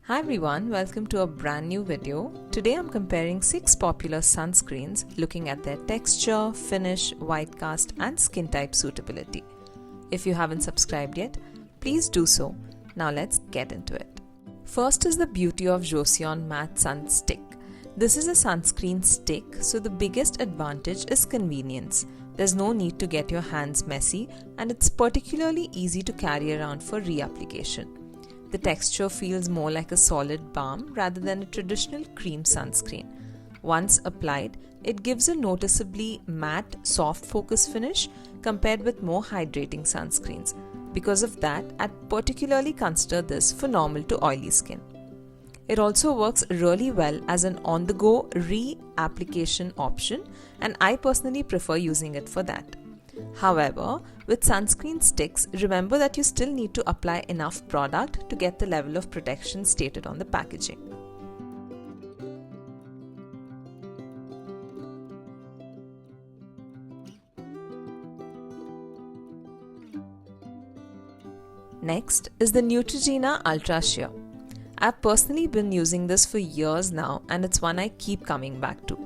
Hi everyone, welcome to a brand new video. Today I'm comparing 6 popular sunscreens, looking at their texture, finish, white cast and skin type suitability. If you haven't subscribed yet, please do so. Now let's get into it. First is the beauty of Joseon Matte Sun Stick. This is a sunscreen stick, so the biggest advantage is convenience. There's no need to get your hands messy and it's particularly easy to carry around for reapplication. The texture feels more like a solid balm rather than a traditional cream sunscreen. Once applied, it gives a noticeably matte, soft focus finish compared with more hydrating sunscreens. Because of that, I'd particularly consider this for normal to oily skin. It also works really well as an on-the-go re-application option, and I personally prefer using it for that. However, with sunscreen sticks, remember that you still need to apply enough product to get the level of protection stated on the packaging. Next is the Neutrogena Ultra Sheer. I've personally been using this for years now and it's one I keep coming back to.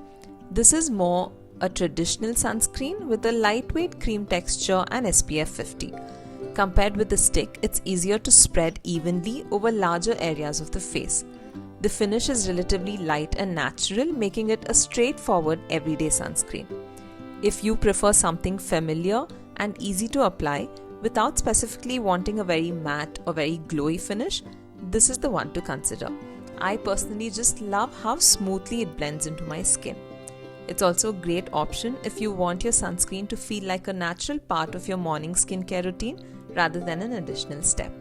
This is more a traditional sunscreen with a lightweight cream texture and SPF 50. Compared with the stick, it's easier to spread evenly over larger areas of the face. The finish is relatively light and natural, making it a straightforward everyday sunscreen. If you prefer something familiar and easy to apply without specifically wanting a very matte or very glowy finish, this is the one to consider. I personally just love how smoothly it blends into my skin. It's also a great option if you want your sunscreen to feel like a natural part of your morning skincare routine rather than an additional step.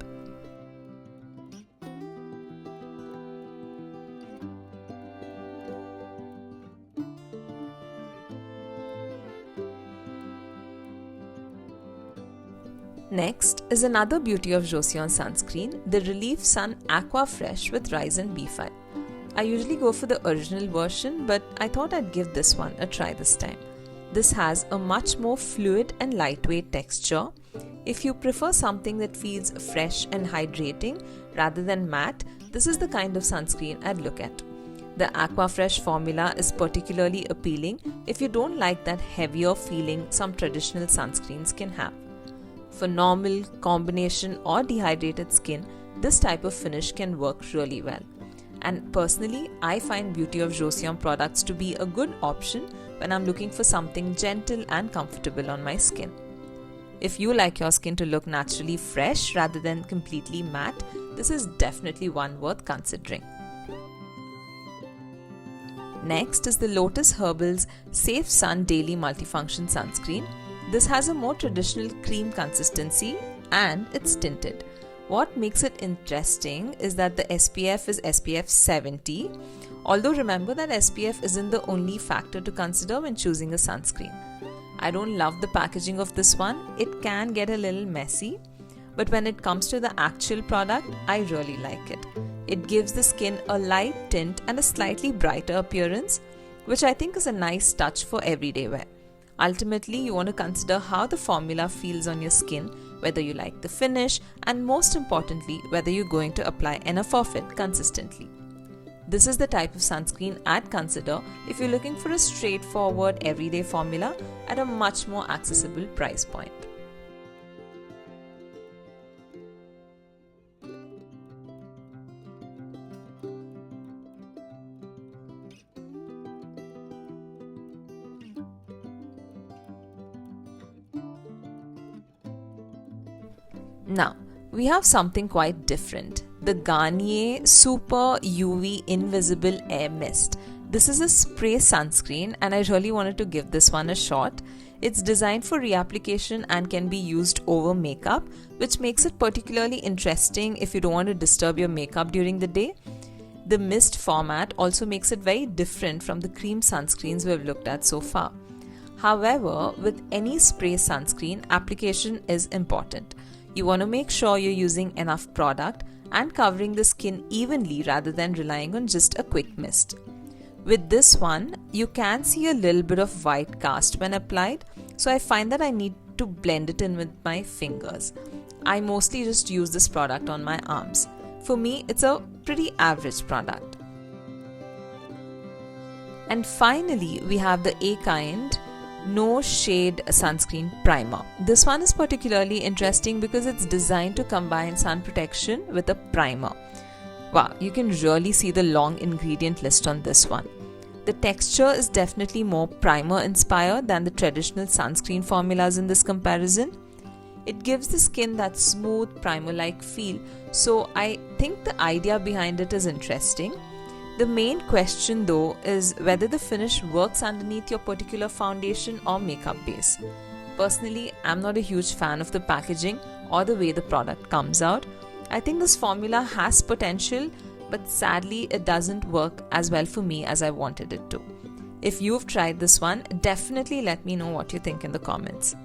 Next is another beauty of Joseon sunscreen, the Relief Sun Aqua-Fresh with Rice and Beef Oil. I usually go for the original version, but I thought I'd give this one a try this time. This has a much more fluid and lightweight texture. If you prefer something that feels fresh and hydrating rather than matte, this is the kind of sunscreen I'd look at. The Aqua-Fresh formula is particularly appealing if you don't like that heavier feeling some traditional sunscreens can have. For normal, combination or dehydrated skin, this type of finish can work really well. And personally, I find Beauty of Joseon products to be a good option when I'm looking for something gentle and comfortable on my skin. If you like your skin to look naturally fresh rather than completely matte, this is definitely one worth considering. Next is the Lotus Herbals Safe Sun Daily Multifunction Sunscreen. This has a more traditional cream consistency and it's tinted. What makes it interesting is that the SPF is SPF 70, although remember that SPF isn't the only factor to consider when choosing a sunscreen. I don't love the packaging of this one, it can get a little messy, but when it comes to the actual product, I really like it. It gives the skin a light tint and a slightly brighter appearance, which I think is a nice touch for everyday wear. Ultimately, you want to consider how the formula feels on your skin, whether you like the finish, and most importantly, whether you're going to apply enough of it consistently. This is the type of sunscreen I'd consider if you're looking for a straightforward everyday formula at a much more accessible price point. Now, we have something quite different, the Garnier Super UV Invisible Air Mist. This is a spray sunscreen and I really wanted to give this one a shot. It's designed for reapplication and can be used over makeup, which makes it particularly interesting if you don't want to disturb your makeup during the day. The mist format also makes it very different from the cream sunscreens we've looked at so far. However, with any spray sunscreen, application is important. You want to make sure you're using enough product and covering the skin evenly rather than relying on just a quick mist. With this one, you can see a little bit of white cast when applied, so I find that I need to blend it in with my fingers. I mostly just use this product on my arms. For me, it's a pretty average product. And finally, we have the Akind No Shade Sunscreen Primer. This one is particularly interesting because it's designed to combine sun protection with a primer. Wow, you can really see the long ingredient list on this one. The texture is definitely more primer inspired than the traditional sunscreen formulas in this comparison. It gives the skin that smooth primer-like feel, so I think the idea behind it is interesting. The main question though is whether the finish works underneath your particular foundation or makeup base. Personally, I'm not a huge fan of the packaging or the way the product comes out. I think this formula has potential, but sadly it doesn't work as well for me as I wanted it to. If you've tried this one, definitely let me know what you think in the comments.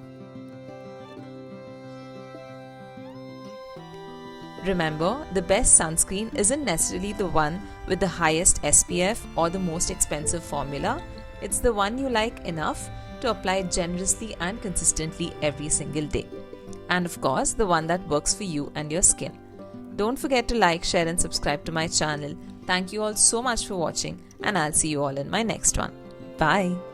Remember, the best sunscreen isn't necessarily the one with the highest SPF or the most expensive formula. It's the one you like enough to apply generously and consistently every single day. And of course, the one that works for you and your skin. Don't forget to like, share and subscribe to my channel. Thank you all so much for watching, and I'll see you all in my next one. Bye!